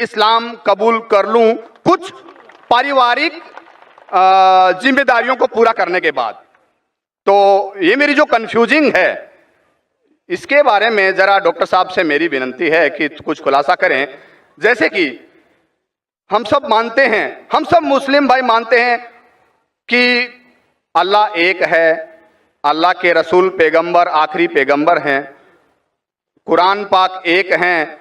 इस्लाम कबूल कर लूं कुछ पारिवारिक जिम्मेदारियों को पूरा करने के बाद। तो ये मेरी जो कंफ्यूजिंग है, इसके बारे में जरा डॉक्टर साहब से मेरी विनती है कि कुछ खुलासा करें। जैसे कि हम सब मानते हैं, हम सब मुस्लिम भाई मानते हैं कि अल्लाह एक है, अल्लाह के रसूल पैगंबर आखिरी पैगंबर हैं, कुरान पाक एक हैं।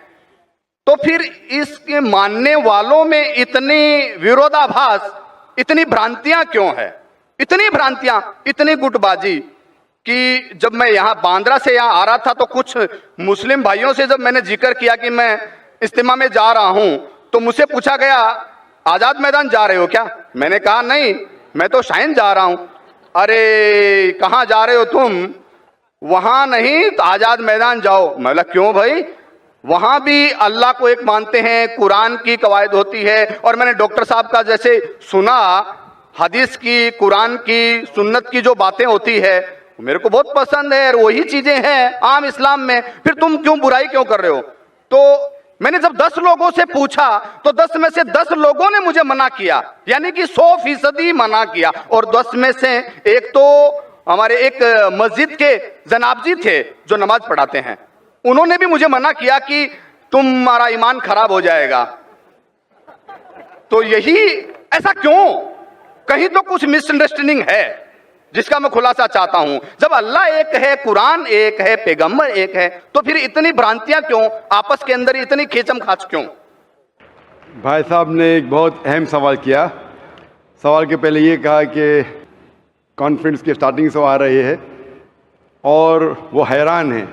तो फिर इसके मानने वालों में इतनी विरोधाभास, इतनी भ्रांतियां क्यों है? इतनी भ्रांतियां, इतनी गुटबाजी कि जब मैं यहाँ बांद्रा से यहाँ आ रहा था तो कुछ मुस्लिम भाइयों से जब मैंने जिक्र किया कि मैं इज्तिमा में जा रहा हूँ तो मुझसे पूछा गया आज़ाद मैदान जा रहे हो क्या? मैंने कहा नहीं, मैं तो शाइन जा रहा हूँ। अरे कहाँ जा रहे हो तुम? वहाँ नहीं तो आज़ाद मैदान जाओ। मैं बोला क्यों भाई? वहाँ भी अल्लाह को एक मानते हैं, कुरान की कवायद होती है। और मैंने डॉक्टर साहब का जैसे सुना, हदीस की, कुरान की, सुन्नत की जो बातें होती है मेरे को बहुत पसंद है, वही चीजें हैं आम इस्लाम में। फिर तुम क्यों बुराई क्यों कर रहे हो? तो मैंने जब 10 लोगों से पूछा तो 10 में से 10 लोगों ने मुझे मना किया, यानी कि 100% मना किया। और 10 में से एक तो हमारे एक मस्जिद के जनाब जी थे जो नमाज पढ़ाते हैं, उन्होंने भी मुझे मना किया कि तुम्हारा ईमान खराब हो जाएगा। तो यही ऐसा क्यों? कहीं तो कुछ मिसअंडरस्टैंडिंग है जिसका मैं खुलासा चाहता हूं। जब अल्लाह एक है, कुरान एक है, पैगंबर एक है, तो फिर इतनी भ्रांतियां क्यों? आपस के अंदर इतनी खींचम खाच क्यों? भाई साहब ने एक बहुत अहम सवाल किया। सवाल के पहले ये कहा कि कॉन्फ्रेंस के स्टार्टिंग से आ रहे हैं और वो हैरान हैं,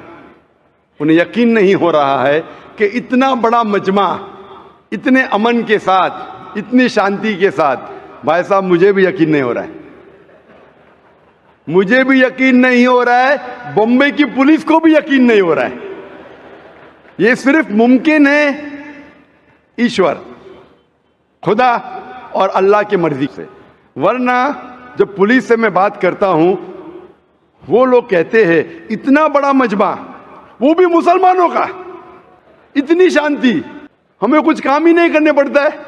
उन्हें यकीन नहीं हो रहा है कि इतना बड़ा मजमा इतने अमन के साथ, इतनी शांति के साथ। भाई साहब मुझे भी यकीन नहीं हो रहा है, मुझे भी यकीन नहीं हो रहा है, बॉम्बे की पुलिस को भी यकीन नहीं हो रहा है। ये सिर्फ मुमकिन है ईश्वर, खुदा और अल्लाह की मर्जी से। वरना जब पुलिस से मैं बात करता हूं, वो लोग कहते हैं इतना बड़ा मजमा, वो भी मुसलमानों का, इतनी शांति, हमें कुछ काम ही नहीं करने पड़ता है,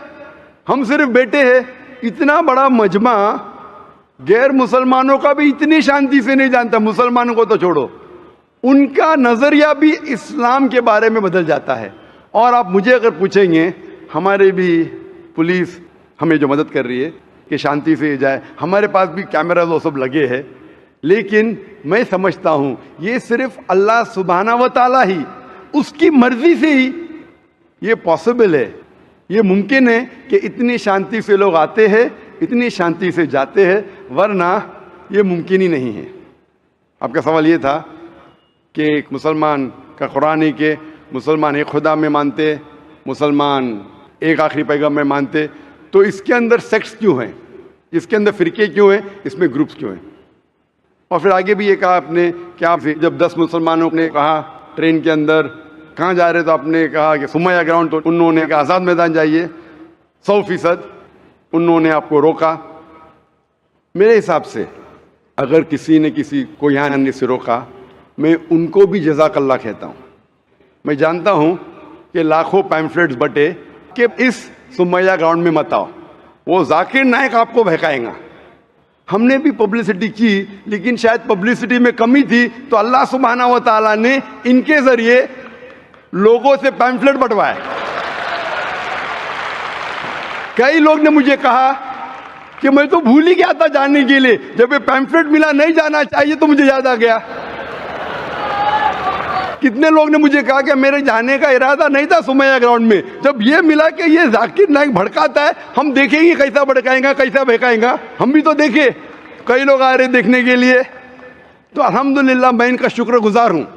हम सिर्फ बैठे हैं। इतना बड़ा मजमा गैर मुसलमानों का भी इतनी शांति से नहीं जानता, मुसलमानों को तो छोड़ो, उनका नजरिया भी इस्लाम के बारे में बदल जाता है। और आप मुझे अगर पूछेंगे, हमारे भी पुलिस हमें जो मदद कर रही है कि शांति से जाए, हमारे पास भी कैमरा वो सब लगे हैं, लेकिन मैं समझता हूँ ये सिर्फ अल्लाह सुब्हाना व तआला ही, उसकी मर्जी से ही ये पॉसिबल है, ये मुमकिन है कि इतनी शांति से लोग आते हैं, इतनी शांति से जाते हैं, वरना ये मुमकिन ही नहीं है। आपका सवाल ये था कि एक मुसलमान का कुरान है कि मुसलमान एक खुदा में मानते, मुसलमान एक आखिरी पैगंबर में मानते, तो इसके अंदर सेक्ट्स क्यों हैं, इसके अंदर फिरके क्यों हैं, इसमें ग्रुप्स क्यों हैं? और फिर आगे भी ये कहा आपने कि आप जब 10 मुसलमानों ने कहा ट्रेन के अंदर कहाँ जा रहे, तो आपने कहा कि सुमैया ग्राउंड, तो उन्होंने कहा आज़ाद मैदान जाइए, 100% उन्होंने आपको रोका। मेरे हिसाब से अगर किसी ने किसी को यहाँ आने से रोका, मैं उनको भी जज़ाकल्लाह कहता हूँ। मैं जानता हूँ कि लाखों पैम्फलेट्स बटे कि इस सुमैया ग्राउंड में मत आओ, वो जाकिर नायक आपको बहकाएगा। हमने भी पब्लिसिटी की, लेकिन शायद पब्लिसिटी में कमी थी, तो अल्लाह सुब्हाना व तआला ने इनके जरिए लोगों से पैम्फलेट बंटवाए। कई लोग ने मुझे कहा कि मैं तो भूल ही गया था जाने के लिए, जब ये पैम्फलेट मिला नहीं जाना चाहिए तो मुझे याद आ गया। कितने लोग ने मुझे कहा कि मेरे जाने का इरादा नहीं था सुमैया ग्राउंड में, जब ये मिला कि ये जाकिर नाइक भड़काता है, हम देखेंगे कैसा भड़काएगा, कैसा बहकाएगा, हम भी तो देखे। कई लोग आ रहे देखने के लिए, तो अल्हम्दुलिल्लाह मैं इनका शुक्रगुजार हूँ,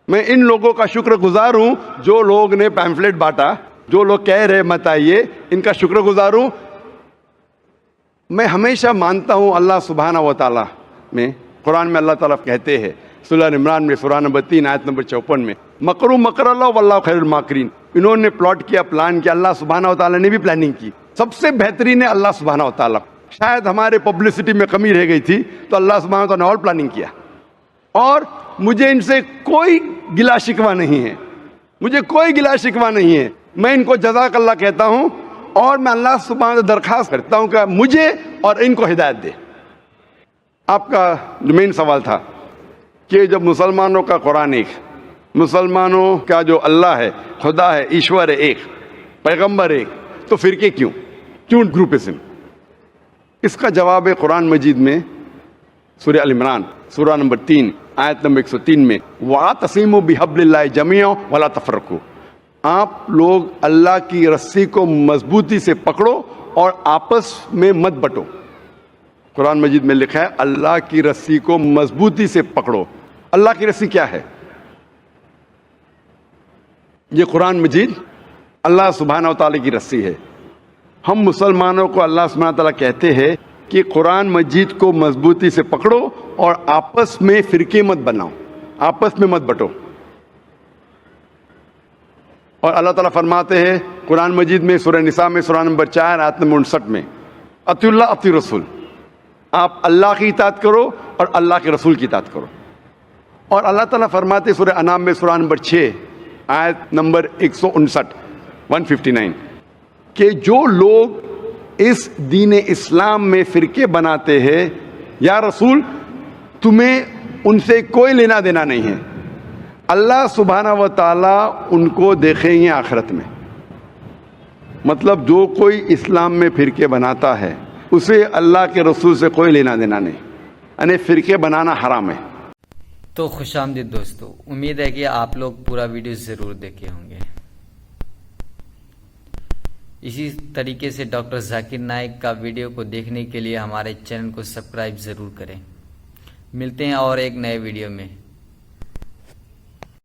मैं इन लोगों का शुक्रगुजार हूँ जो लोग ने पैम्फलेट बांटा, जो लोग कह रहे मत आइए, इनका शुक्रगुजार हूँ। मैं हमेशा मानता हूँ अल्लाह सुब्हाना व तआला में, कुरान में अल्लाह ताला कहते हैं सूरह इमरान में सूरह नंबर 3 आयत नंबर 54 में, मकरू मकरल्लाह वल्लाहु खैरुल माकिरीन। इन्होंने प्लॉट किया, प्लान किया, अल्लाह सुब्हाना व तआला ने भी प्लानिंग की, सबसे बेहतरीन है अल्लाह सुब्हाना व तआला। शायद हमारे पब्लिसिटी में कमी रह गई थी, तो अल्लाह सुब्हाना व तआला ने और प्लानिंग किया। और मुझे इनसे कोई गिला शिकवा नहीं है, मुझे कोई गिला शिकवा नहीं है। मैं इनको जज़ाकल्लाह कहता हूं और मैं अल्लाह सुब्हान से दरखास्त करता हूं कि मुझे और इनको हिदायत दे। आपका जो मेन सवाल था कि जब मुसलमानों का कुरान एक, मुसलमानों का जो अल्लाह है, खुदा है, ईश्वर है एक, पैगंबर एक, तो फिरके क्यों ग्रुपिज्म? इसका जवाब है कुरान मजीद में सूरह अल इमरान सूरा नंबर 3 आयत नंबर 103 में, वातसिमु बिहब्लिल्लाहि जमीअन वला तफरकू, आप लोग अल्लाह की रस्सी को मजबूती से पकड़ो और आपस में मत बटो। कुरान मजीद में लिखा है अल्लाह की रस्सी को मजबूती से पकड़ो। अल्लाह की रस्सी क्या है? ये कुरान मजीद अल्लाह सुब्हानहू व तआला की रस्सी है। हम मुसलमानों को अल्लाह सुब्हानहू व तआला कहते हैं कि कुरान मजीद को मजबूती से पकड़ो और आपस में फिरके मत बनाओ, आपस में मत बटो। और अल्लाह ताला फरमाते हैं कुरान मजीद में सूरह निसा में सूरा नंबर 4 आयत नंबर 59 में, अतिउल्लाह अति रसूल, आप अल्लाह की इताअत करो और अल्लाह के रसूल की इताअत करो। और अल्लाह ताला फरमाते सूरह अनाम में सूरा नंबर 6 आयत नंबर 159 कि जो लोग इस दीन इस्लाम में फिरके बनाते हैं, या रसूल तुम्हें उनसे कोई लेना देना नहीं है, अल्लाह सुब्हानहू व तआला उनको देखेंगे आखिरत में। मतलब जो कोई इस्लाम में फिरके बनाता है उसे अल्लाह के रसूल से कोई लेना देना नहीं, यानी फिरके बनाना हराम है। तो खुशामदीद दोस्तों, उम्मीद है कि आप लोग पूरा वीडियो ज़रूर देखे होंगे। इसी तरीके से डॉक्टर जाकिर नाइक का वीडियो को देखने के लिए हमारे चैनल को सब्सक्राइब ज़रूर करें। मिलते हैं और एक नए वीडियो में।